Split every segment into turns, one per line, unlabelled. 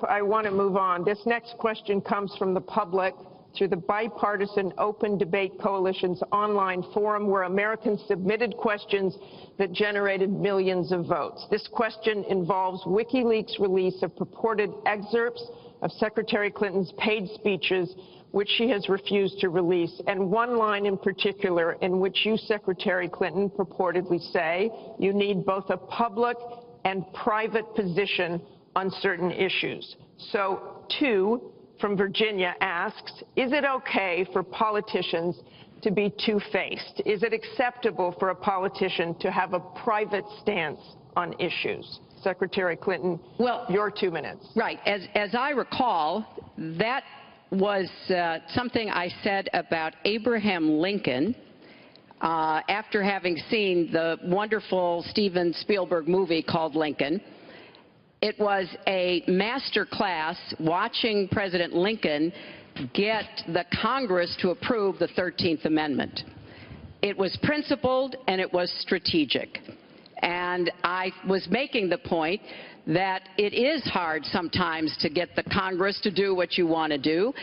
I want to move on. This next question comes from the public through the Bipartisan Open Debate Coalition's online forum, where Americans submitted questions that generated millions of votes. This question involves WikiLeaks' release of purported excerpts of Secretary Clinton's paid speeches, which she has refused to release, and one line in particular in which you, Secretary Clinton, purportedly say you need both a public and private position on certain issues. So, two from Virginia asks, is it okay for politicians to be two-faced? Is it acceptable for a politician to have a private stance on issues? Secretary Clinton, well, your 2 minutes.
Right. As I recall, that was something I said about Abraham Lincoln after having seen the wonderful Steven Spielberg movie called Lincoln. It was a master class watching President Lincoln get the Congress to approve the 13th Amendment. It was principled and it was strategic. And I was making the point that it is hard sometimes to get the Congress to do what you want to do,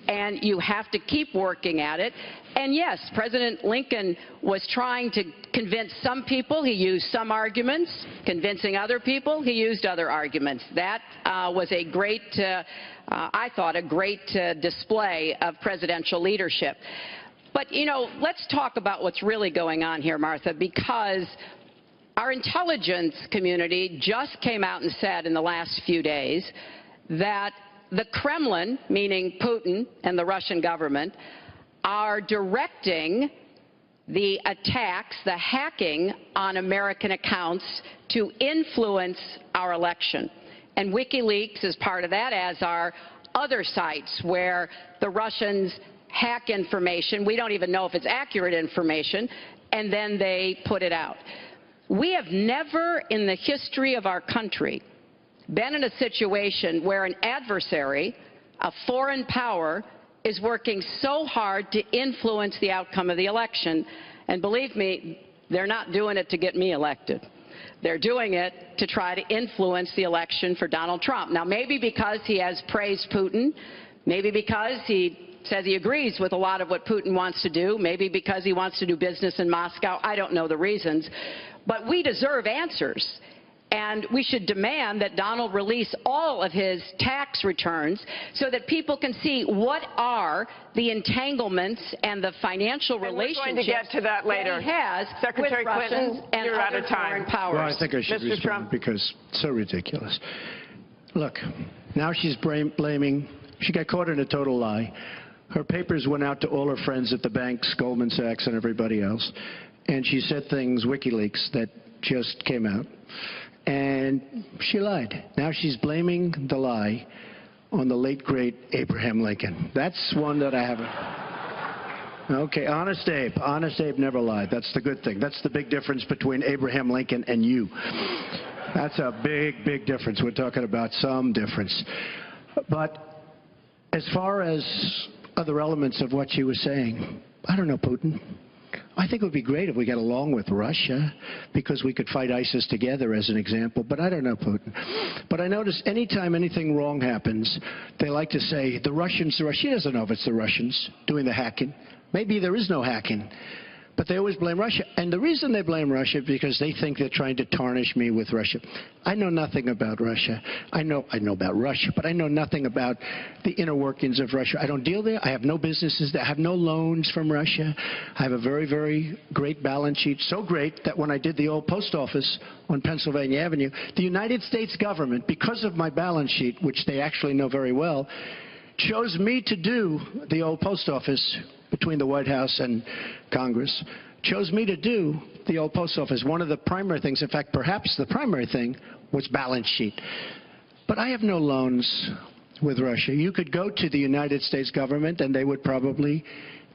and you have to keep working at it. And yes, President Lincoln was trying to convince some people. He used some arguments. Convincing other people, he used other arguments. That was a great, I thought, a great display of presidential leadership. But, you know, let's talk about what's really going on here, Martha, because our intelligence community just came out and said in the last few days that the Kremlin, meaning Putin and the Russian government, are directing the attacks, the hacking on American accounts to influence our election. And WikiLeaks is part of that, as are other sites where the Russians hack information. We don't even know if it's accurate information, and then they put it out. We have never in the history of our country been in a situation where an adversary, a foreign power, is working so hard to influence the outcome of the election. And believe me, they're not doing it to get me elected. They're doing it to try to influence the election for Donald Trump. Now, maybe because he has praised Putin, maybe because he says he agrees with a lot of what Putin wants to do, maybe because he wants to do business in Moscow. I don't know the reasons. But we deserve answers, and we should demand that Donald release all of his tax returns so that people can see what are the entanglements and the financial relationships
we're going to get to that later.
That he has
Secretary
with
Clinton,
Russians and
you're out
other
of time.
foreign powers.
Well, I think I should
Mr.
respond
Trump.
because it's so ridiculous. Look, now she's blaming, she got caught in a total lie. Her papers went out to all her friends at the banks, Goldman Sachs and everybody else, and she said things, WikiLeaks, that just came out, and she lied. Now she's blaming the lie on the late, great Abraham Lincoln. That's one that I haven't. Okay, Honest Abe never lied. That's the good thing. That's the big difference between Abraham Lincoln and you. That's a big, big difference. We're talking about some difference. But as far as other elements of what she was saying, I don't know Putin. I think it would be great if we got along with Russia because we could fight ISIS together, as an example, but I don't know Putin. But I notice anytime anything wrong happens, they like to say, the Russians. She doesn't know if it's the Russians doing the hacking. Maybe there is no hacking. But they always blame Russia. And the reason they blame Russia is because they think they're trying to tarnish me with Russia. I know nothing about Russia. I know about Russia, but I know nothing about the inner workings of Russia. I don't deal there. I have no businesses there. I have no loans from Russia. I have a very, very great balance sheet, so great that when I did the old post office on Pennsylvania Avenue, the United States government, because of my balance sheet, which they actually know very well, chose me to do the old post office between the White House and Congress, chose me to do the old post office. One of the primary things, in fact, perhaps the primary thing, was balance sheet. But I have no loans with Russia. You could go to the United States government and they would probably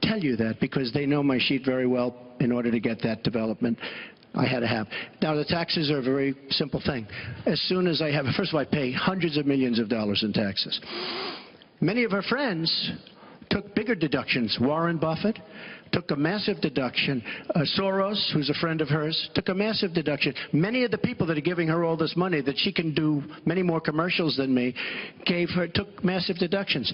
tell you that because they know my sheet very well in order to get that development I had to have. Now, the taxes are a very simple thing. As soon as I have, first of all, I pay hundreds of millions of dollars in taxes. Many of her friends took bigger deductions. Warren Buffett took a massive deduction. Soros, who's a friend of hers, took a massive deduction. Many of the people that are giving her all this money that she can do many more commercials than me took massive deductions.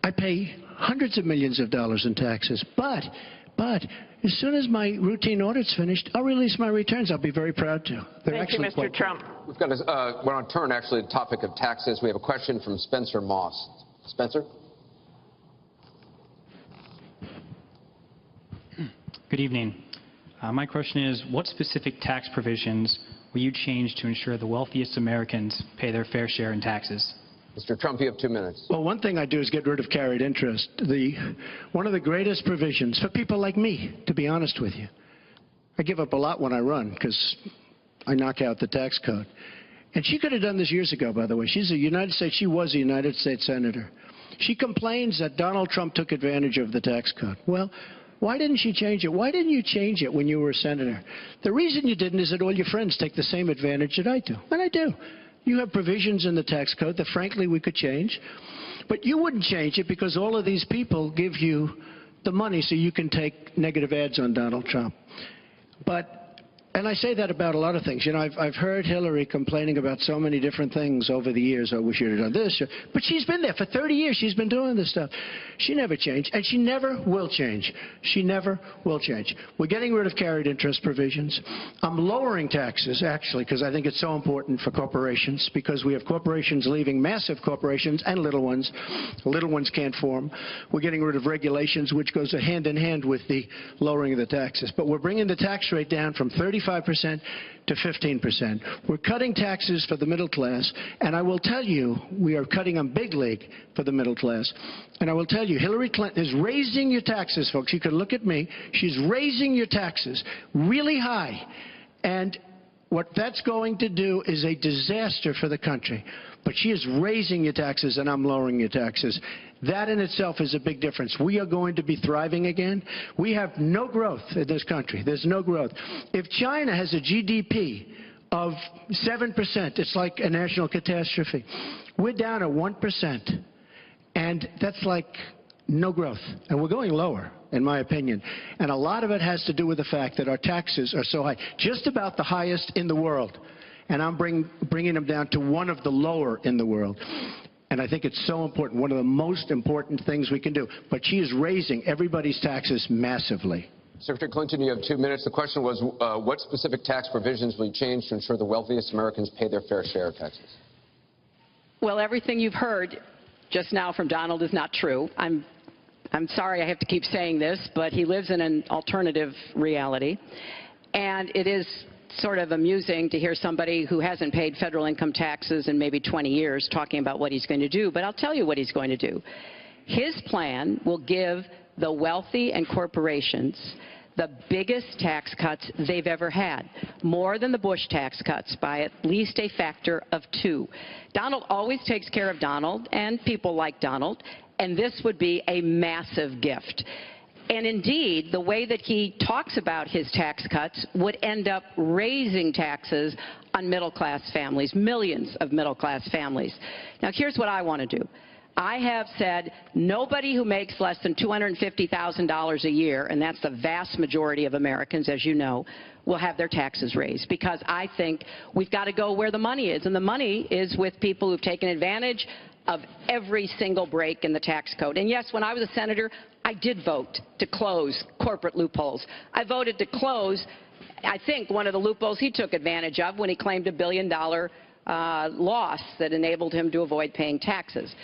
I pay hundreds of millions of dollars in taxes, but as soon as my routine audit's finished, I'll release my returns. I'll be very proud to.
Thank you, Mr. Trump.
We've got we're on turn, actually, the topic of taxes. We have a question from Spencer Moss. Spencer?
Good evening. My question is, what specific tax provisions will you change to ensure the wealthiest Americans pay their fair share in taxes?
Mr. Trump, you have 2 minutes.
Well, one thing I do is get rid of carried interest. One of the greatest provisions for people like me, to be honest with you. I give up a lot when I run because I knock out the tax code. And she could have done this years ago, by the way. She was a United States Senator. She complains that Donald Trump took advantage of the tax code. Well, why didn't she change it? Why didn't you change it when you were a senator? The reason you didn't is that all your friends take the same advantage that I do. And I do. You have provisions in the tax code that, frankly, we could change. But you wouldn't change it because all of these people give you the money so you can take negative ads on Donald Trump. And I say that about a lot of things. You know, I've heard Hillary complaining about so many different things over the years. I wish you'd have done this. But she's been there for 30 years. She's been doing this stuff. She never changed, and she never will change. She never will change. We're getting rid of carried interest provisions. I'm lowering taxes, actually, because I think it's so important for corporations, because we have corporations leaving, massive corporations and little ones. Little ones can't form. We're getting rid of regulations, which goes hand in hand with the lowering of the taxes. But we're bringing the tax rate down from 35% to 15%. We're cutting taxes for the middle class, and I will tell you, we are cutting them big league for the middle class. And I will tell you, Hillary Clinton is raising your taxes, folks. You can look at me. She's raising your taxes really high. And what that's going to do is a disaster for the country. But she is raising your taxes, and I'm lowering your taxes. That in itself is a big difference. We are going to be thriving again. We have no growth in this country. There's no growth. If China has a GDP of 7%, it's like a national catastrophe. We're down at 1%, and that's like no growth. And we're going lower, in my opinion. And a lot of it has to do with the fact that our taxes are so high, just about the highest in the world. And I'm bringing them down to one of the lower in the world. And I think it's so important, one of the most important things we can do. But she is raising everybody's taxes massively.
Secretary Clinton, you have 2 minutes. The question was, what specific tax provisions will you change to ensure the wealthiest Americans pay their fair share of taxes?
Well, everything you've heard just now from Donald is not true. I'm sorry I have to keep saying this, but he lives in an alternative reality. And it is sort of amusing to hear somebody who hasn't paid federal income taxes in maybe 20 years talking about what he's going to do. But I'll tell you what he's going to do. His plan will give the wealthy and corporations the biggest tax cuts they've ever had, more than the Bush tax cuts by at least a factor of 2. Donald always takes care of Donald and people like Donald, and this would be a massive gift. And indeed, the way that he talks about his tax cuts would end up raising taxes on middle-class families, millions of middle-class families. Now, here's what I want to do. I have said nobody who makes less than $250,000 a year, and that's the vast majority of Americans, as you know, will have their taxes raised, because I think we've got to go where the money is, and the money is with people who've taken advantage of every single break in the tax code. And yes, when I was a senator, I did vote to close corporate loopholes. I voted to close, I think, one of the loopholes he took advantage of when he claimed $1 billion loss that enabled him to avoid paying taxes.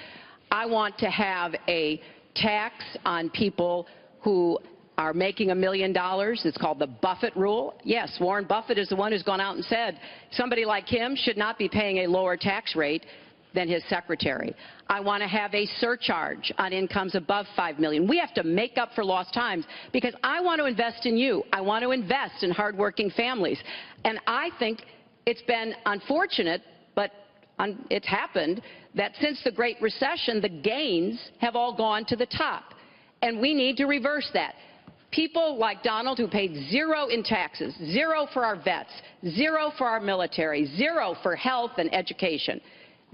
I want to have a tax on people who are making $1 million. It's called the Buffett rule. Yes, Warren Buffett is the one who's gone out and said somebody like him should not be paying a lower tax rate than his secretary. I want to have a surcharge on incomes above $5 million. We have to make up for lost times, because I want to invest in you. I want to invest in hardworking families. And I think it's been unfortunate, but it's happened, that since the Great Recession, the gains have all gone to the top. And we need to reverse that. People like Donald, who paid 0 in taxes, 0 for our vets, 0 for our military, 0 for health and education.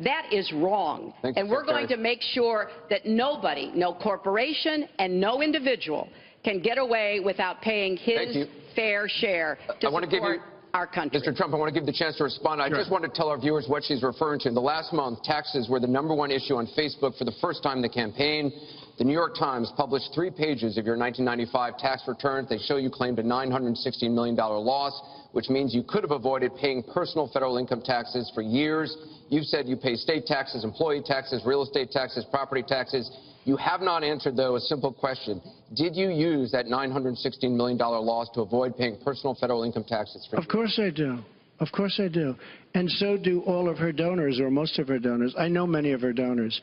That is wrong. And we're going to make sure that nobody, no corporation and no individual, can get away without paying
Thank
his
you.
fair share to
I want to give you,
support our country.
Mr. Trump, I want to give the chance to respond. I
Sure.
just want to tell our viewers what she's referring to. In the last month, taxes were the #1 issue on Facebook for the first time in the campaign. The New York Times published 3 pages of your 1995 tax returns. They show you claimed a $916 million loss, which means you could have avoided paying personal federal income taxes for years. You've said you pay state taxes, employee taxes, real estate taxes, property taxes. You have not answered, though, a simple question. Did you use that $916 million loss to avoid paying personal federal income taxes for years?
Of course I do. Of course I do. And so do all of her donors, or most of her donors. I know many of her donors.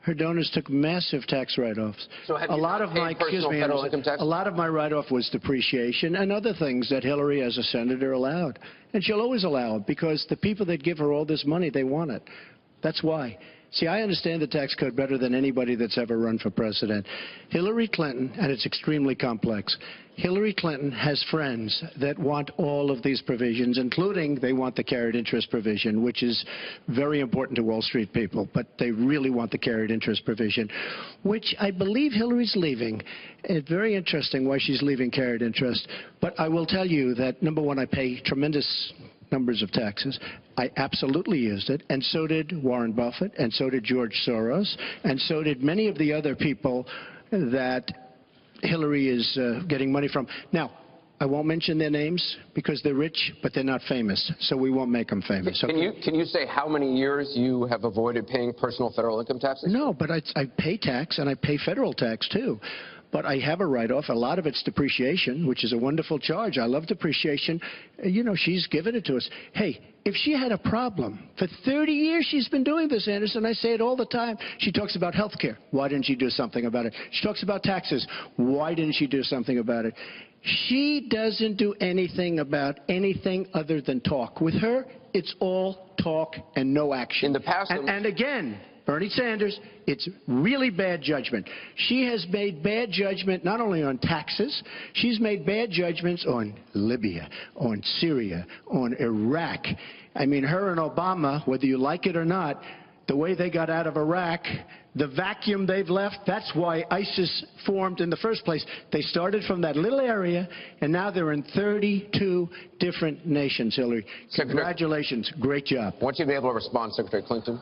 Her donors took massive tax write-offs.
So have you not paid personal federal income taxes?
A lot of my write-off was depreciation and other things that Hillary, as a senator, allowed. And she'll always allow it because the people that give her all this money, they want it. That's why. See, I understand the tax code better than anybody that's ever run for president. Hillary Clinton, and it's extremely complex, Hillary Clinton has friends that want all of these provisions, including they want the carried interest provision, which is very important to Wall Street people, but they really want the carried interest provision, which I believe Hillary's leaving. It's very interesting why she's leaving carried interest. But I will tell you that, number one, I pay tremendous numbers of taxes. I absolutely used it, and so did Warren Buffett, and so did George Soros, and so did many of the other people that Hillary is getting money from. Now, I won't mention their names because they're rich, but they're not famous, so we won't make them famous.
Can you say how many years you have avoided paying personal federal income taxes?
No, but I pay tax, and I pay federal tax, too. But I have a write-off. A lot of it's depreciation, which is a wonderful charge. I love depreciation. You know, she's given it to us. Hey, if she had a problem, for 30 years she's been doing this, Anderson. I say it all the time. She talks about health care. Why didn't she do something about it? She talks about taxes. Why didn't she do something about it? She doesn't do anything about anything other than talk. With her, it's all talk and no action.
In the past,
and again, Bernie Sanders, it's really bad judgment. She has made bad judgment not only on taxes, she's made bad judgments on Libya, on Syria, on Iraq. I mean, her and Obama, whether you like it or not, the way they got out of Iraq, the vacuum they've left, that's why ISIS formed in the first place. They started from that little area, and now they're in 32 different nations, Hillary. Congratulations. Great job.
I want you to be able to respond, Secretary Clinton.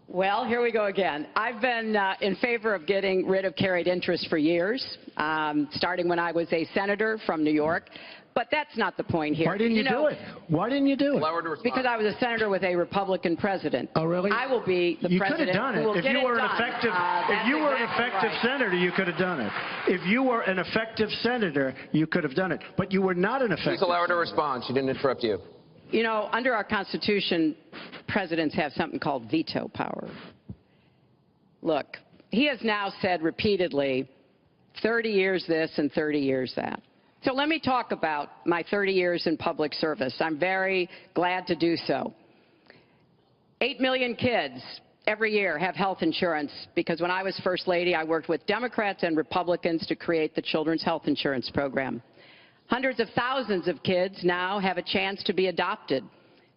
Well, here we go again. I've been in favor of getting rid of carried interest for years, starting when I was a senator from New York. But that's not the point here.
Why didn't you do it? Why didn't you do it?
Allow her to respond.
Because I was a senator with a Republican president.
Oh, really?
I will be the
you
president
could have done
who will
it. If
get
you were
it
an
done.
effective,
That's
if you were an
exactly
effective
right.
senator, you could have done it. If you were an effective senator, you could have done it. But you were not an effective.
Please allow her to respond. She didn't interrupt you.
You know, under our Constitution, presidents have something called veto power. Look, he has now said repeatedly, 30 years this and 30 years that. So let me talk about my 30 years in public service. I'm very glad to do so. 8 million kids every year have health insurance because when I was First Lady, I worked with Democrats and Republicans to create the Children's Health Insurance Program. Hundreds of thousands of kids now have a chance to be adopted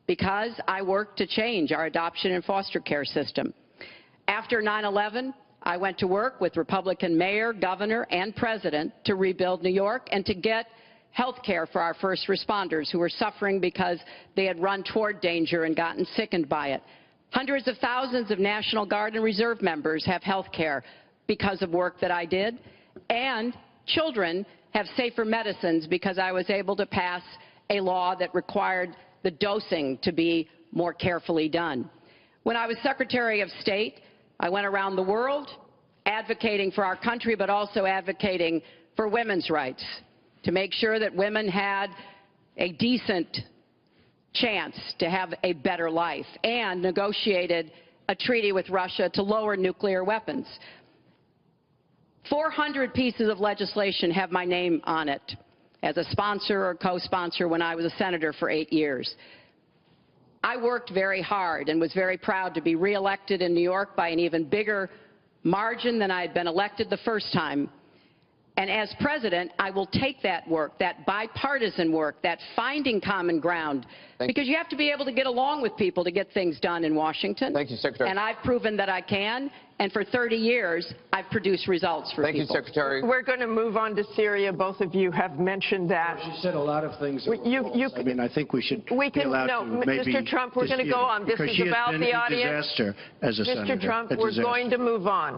because I worked to change our adoption and foster care system. After 9/11, I went to work with Republican mayor, governor, and president to rebuild New York and to get health care for our first responders who were suffering because they had run toward danger and gotten sickened by it. Hundreds of thousands of National Guard and Reserve members have health care because of work that I did. And children have safer medicines because I was able to pass a law that required the dosing to be more carefully done. When I was Secretary of State, I went around the world advocating for our country, but also advocating for women's rights, to make sure that women had a decent chance to have a better life, and negotiated a treaty with Russia to lower nuclear weapons. 400 pieces of legislation have my name on it as a sponsor or co-sponsor when I was a senator for 8 years. I worked very hard and was very proud to be reelected in New York by an even bigger margin than I had been elected the first time. And as president, I will take that work, that bipartisan work, that finding common ground, because you have to be able to get along with people to get things done in Washington.
Thank you, Secretary.
And I've proven that I can. And for 30 years, I've produced results for people.
Thank you, Secretary.
We're going to move on to Syria. Both of you have mentioned that.
She said a lot of things. I mean, I think we should
We
be
can,
allowed
no,
to maybe
Mr. Trump, we're going to go on. This
because
is
she has
about
been
the
a
audience.
disaster as a senator.
Mr. Trump,
A
we're
disaster.
going to move on.